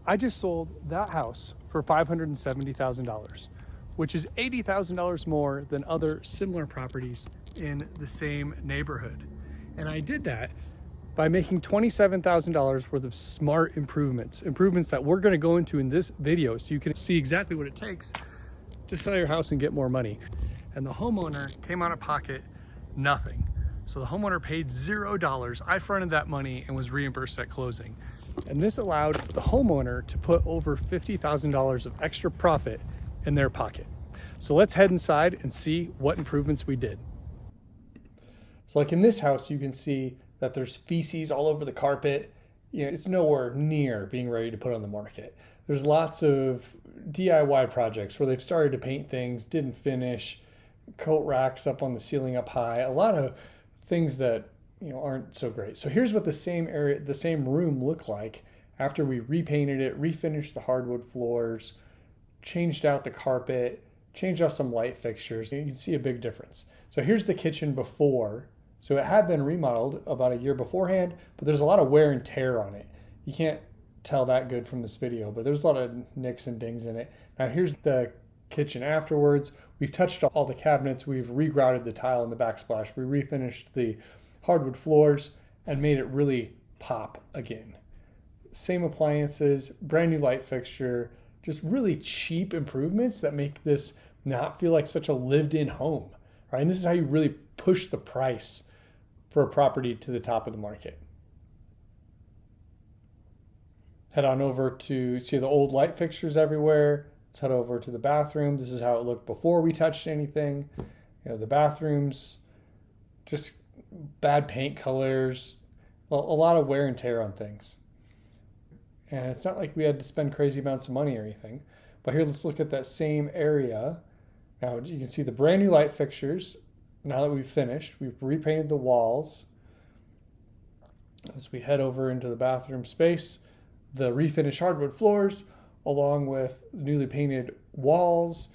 I just sold that house for $570,000, which is $80,000 more than other similar properties in the same neighborhood. And I did that by making $27,000 worth of smart improvements that we're going to go into in this video so you can see exactly what it takes to sell your house and get more money. And the homeowner came out of pocket nothing. So the homeowner paid $0. I fronted that money and was reimbursed at closing. And this allowed the homeowner to put over $50,000 of extra profit in their pocket. So let's head inside and see what improvements we did. So like in this house, you can see that there's feces all over the carpet. You know, it's nowhere near being ready to put on the market. There's lots of DIY projects where they've started to paint things, didn't finish, coat racks up on the ceiling up high, a lot of things that aren't so great. So here's what the same room looked like after we repainted it, refinished the hardwood floors, changed out the carpet, changed out some light fixtures. You can see a big difference. So here's the kitchen before. So it had been remodeled about a year beforehand, but there's a lot of wear and tear on it. You can't tell that good from this video, but there's a lot of nicks and dings in it. Now here's the kitchen afterwards. We've touched all the cabinets. We've regrouted the tile in the backsplash. We refinished the hardwood floors and made it really pop again. Same appliances, brand new light fixture, just really cheap improvements that make this not feel like such a lived-in home, right? And this is how you really push the price for a property to the top of the market. Head on over to see the old light fixtures everywhere. Let's head over to the bathroom. This is how it looked before we touched anything. The bathrooms, just bad paint colors, a lot of wear and tear on things. And it's not like we had to spend crazy amounts of money or anything. But here, let's look at that same area. Now you can see the brand new light fixtures. Now that we've finished, we've repainted the walls. As we head over into the bathroom space, the refinished hardwood floors, along with newly painted walls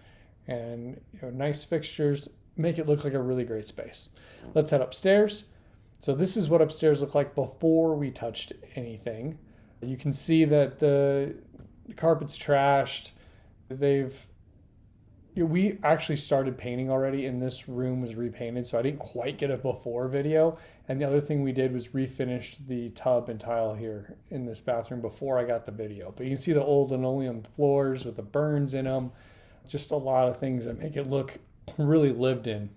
and nice fixtures, make it look like a really great space. Let's head upstairs. So this is what upstairs looked like before we touched anything. You can see that the carpet's trashed. We actually started painting already, and this room was repainted, so I didn't quite get a before video. And the other thing we did was refinish the tub and tile here in this bathroom before I got the video. But you can see the old linoleum floors with the burns in them. Just a lot of things that make it look really lived in.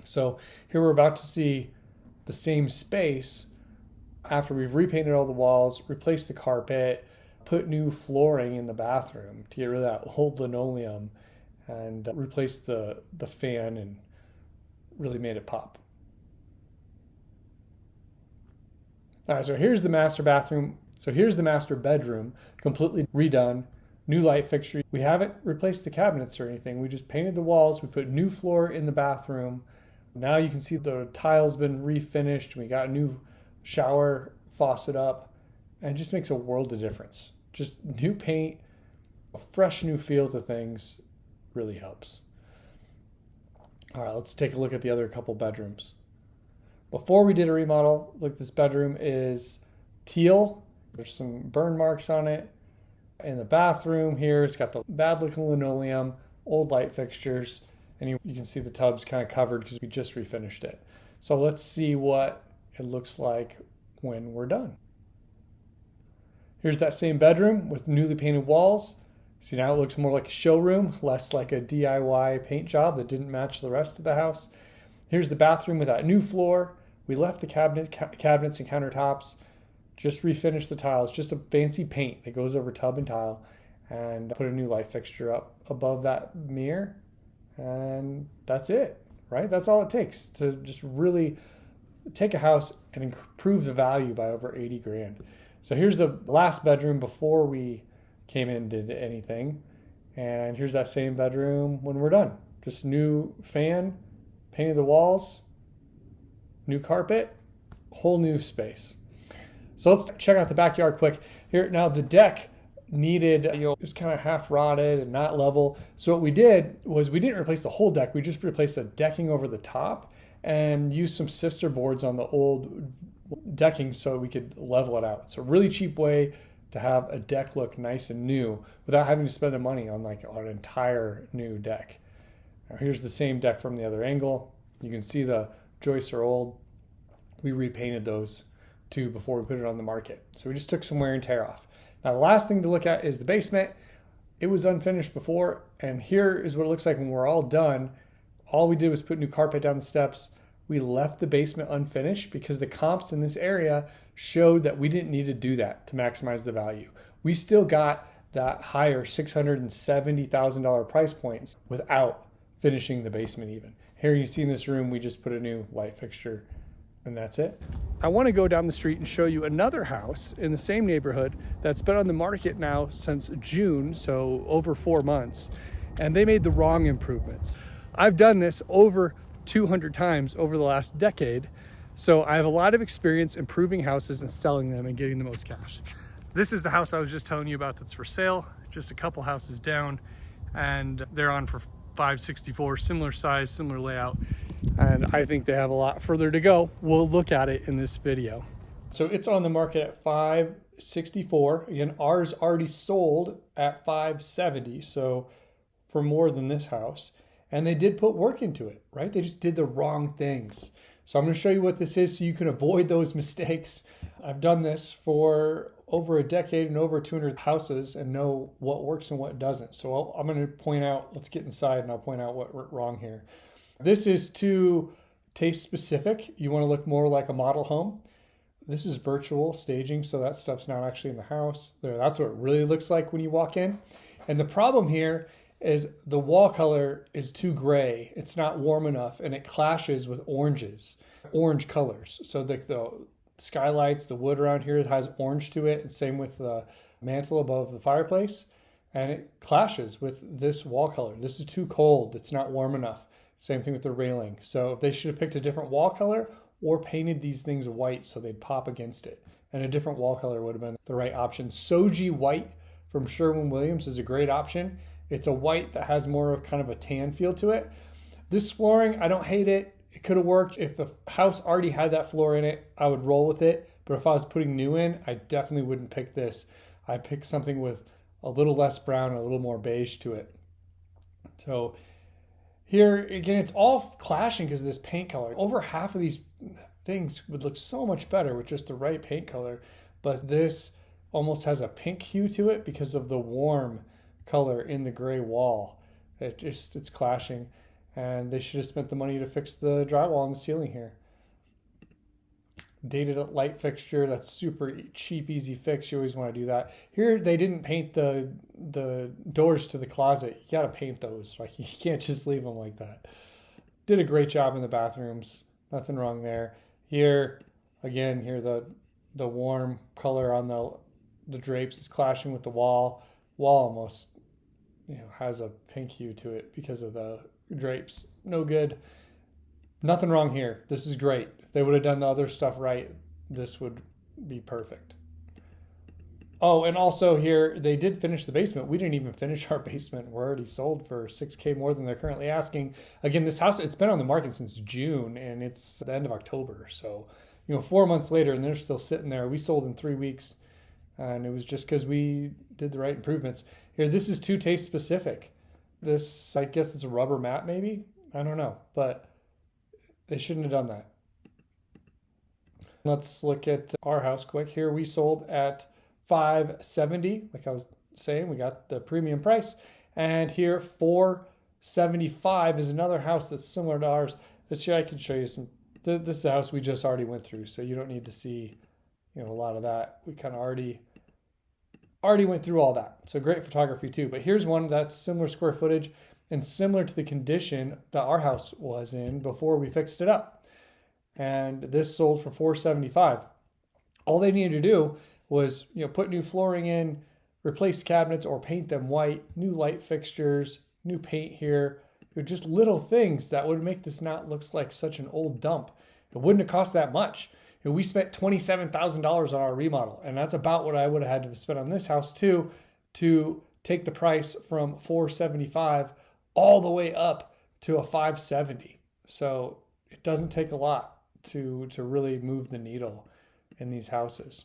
So here we're about to see the same space after we've repainted all the walls, replaced the carpet, put new flooring in the bathroom to get rid of that old linoleum, and replaced the fan and really made it pop. All right, so here's the master bathroom. So here's the master bedroom, completely redone, new light fixture. We haven't replaced the cabinets or anything. We just painted the walls. We put new floor in the bathroom. Now you can see the tile's been refinished. We got a new shower faucet up, and it just makes a world of difference. Just new paint, a fresh new feel to things really helps. All right, let's take a look at the other couple bedrooms. Before we did a remodel, look, this bedroom is teal. There's some burn marks on it. In the bathroom here, it's got the bad looking linoleum, old light fixtures, and you can see the tub's kind of covered because we just refinished it. So let's see what it looks like when we're done. Here's that same bedroom with newly painted walls. See, now it looks more like a showroom, less like a DIY paint job that didn't match the rest of the house. Here's the bathroom with that new floor. We left the cabinets and countertops, just refinished the tiles, just a fancy paint that goes over tub and tile, and put a new light fixture up above that mirror. And that's it, right? That's all it takes to just really take a house and improve the value by over 80 grand. So here's the last bedroom before we came in and did anything. And here's that same bedroom when we're done. Just new fan, painted the walls, new carpet, whole new space. So let's check out the backyard quick. Here now, the deck needed, it was kind of half rotted and not level. So what we did was we didn't replace the whole deck. We just replaced the decking over the top and used some sister boards on the old decking so we could level it out. It's a really cheap way to have a deck look nice and new without having to spend the money on like an entire new deck. Now here's the same deck from the other angle. You can see the joists are old. We repainted those too before we put it on the market. So we just took some wear and tear off. Now the last thing to look at is the basement. It was unfinished before, and here is what it looks like when we're all done. All we did was put new carpet down the steps. We left the basement unfinished because the comps in this area showed that we didn't need to do that to maximize the value. We still got that higher $670,000 price points without finishing the basement even. Here you see in this room, we just put a new light fixture and that's it. I want to go down the street and show you another house in the same neighborhood that's been on the market now since June, so over 4 months, and they made the wrong improvements. I've done this over 200 times over the last decade, so I have a lot of experience improving houses and selling them and getting the most cash. This is the house I was just telling you about that's for sale, just a couple houses down, and they're on for $564, similar size, similar layout, and I think they have a lot further to go. We'll look at it in this video. So it's on the market at $564. Again, ours already sold at $570, so for more than this house. And they did put work into it, right? They just did the wrong things. So I'm going to show you what this is so you can avoid those mistakes. I've done this for over a decade and over 200 houses and know what works and what doesn't. So I'm going to point out, let's get inside and I'll point out what went wrong here. This is too taste specific. You want to look more like a model home. This is virtual staging, so that stuff's not actually in the house. That's what it really looks like when you walk in. And the problem here is the wall color is too gray. It's not warm enough and it clashes with orange colors. So the skylights, the wood around here has orange to it, and same with the mantle above the fireplace, and it clashes with this wall color. This is too cold. It's not warm enough. Same thing with the railing. So they should have picked a different wall color or painted these things white so they'd pop against it. And a different wall color would have been the right option. Soji white from Sherwin-Williams is a great option. It's a white that has more of kind of a tan feel to it. This flooring, I don't hate it. It could have worked. If the house already had that floor in it, I would roll with it. But if I was putting new in, I definitely wouldn't pick this. I'd pick something with a little less brown and a little more beige to it. So here, again, it's all clashing because of this paint color. Over half of these things would look so much better with just the right paint color. But this almost has a pink hue to it because of the warm color in the gray wall. It's clashing. And they should have spent the money to fix the drywall on the ceiling here. Dated light fixture, that's super cheap, easy fix. You always want to do that. Here, they didn't paint the doors to the closet. You got to paint those. Like, you can't just leave them like that. Did a great job in the bathrooms. Nothing wrong there. Here, again, the warm color on the drapes is clashing with the wall. Wall almost, has a pink hue to it because of the drapes. No good. Nothing wrong here. This is great. If they would have done the other stuff right, this would be perfect. Oh, and also here, they did finish the basement. We didn't even finish our basement. We're already sold for $6,000 more than they're currently asking. Again, this house, it's been on the market since June and it's the end of October. So, 4 months later and they're still sitting there. We sold in 3 weeks and it was just because we did the right improvements. Here, this is too taste specific. This, I guess it's a rubber mat maybe. I don't know, but they shouldn't have done that. Let's look at our house quick here. We sold at $570, like I was saying, we got the premium price. And here, $475 is another house that's similar to ours. This here I can show you some. This is a house we just already went through, so you don't need to see, a lot of that. We kind of already went through all that. So great photography too. But here's one that's similar square footage and similar to the condition that our house was in before we fixed it up. And this sold for $475. All they needed to do was, put new flooring in, replace cabinets or paint them white, new light fixtures, new paint here. They're just little things that would make this not look like such an old dump. It wouldn't have cost that much. We spent $27,000 on our remodel, and that's about what I would have had to spend on this house too, to take the price from $475 all the way up to a $570. So it doesn't take a lot to really move the needle in these houses.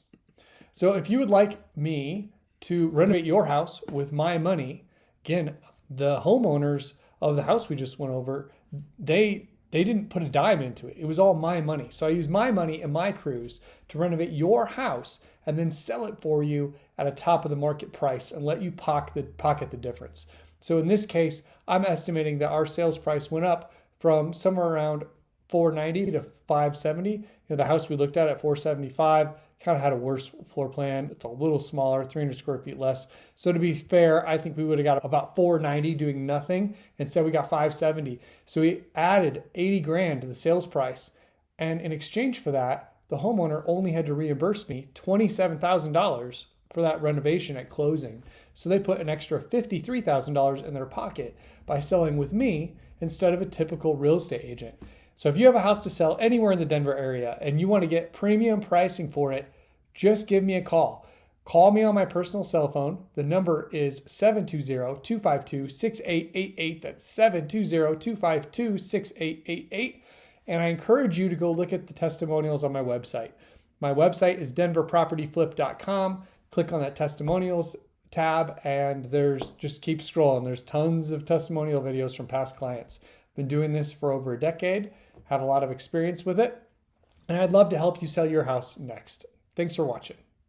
So if you would like me to renovate your house with my money, again, the homeowners of the house we just went over, they didn't put a dime into it. It was all my money. So I use my money and my crews to renovate your house and then sell it for you at a top of the market price and let you pocket the difference. So in this case, I'm estimating that our sales price went up from somewhere around $490 to $570. The house we looked at 475 kind of had a worse floor plan. It's a little smaller, 300 square feet less. So to be fair, I think we would have got about $490 doing nothing. Instead, we got $570. So we added 80 grand to the sales price. And in exchange for that, the homeowner only had to reimburse me $27,000 for that renovation at closing. So they put an extra $53,000 in their pocket by selling with me instead of a typical real estate agent. So if you have a house to sell anywhere in the Denver area and you want to get premium pricing for it, just give me a call. Call me on my personal cell phone. The number is 720-252-6888. That's 720-252-6888. And I encourage you to go look at the testimonials on my website. My website is denverpropertyflip.com. Click on that testimonials tab and just keep scrolling. There's tons of testimonial videos from past clients. Been doing this for over a decade, have a lot of experience with it, and I'd love to help you sell your house next. Thanks for watching.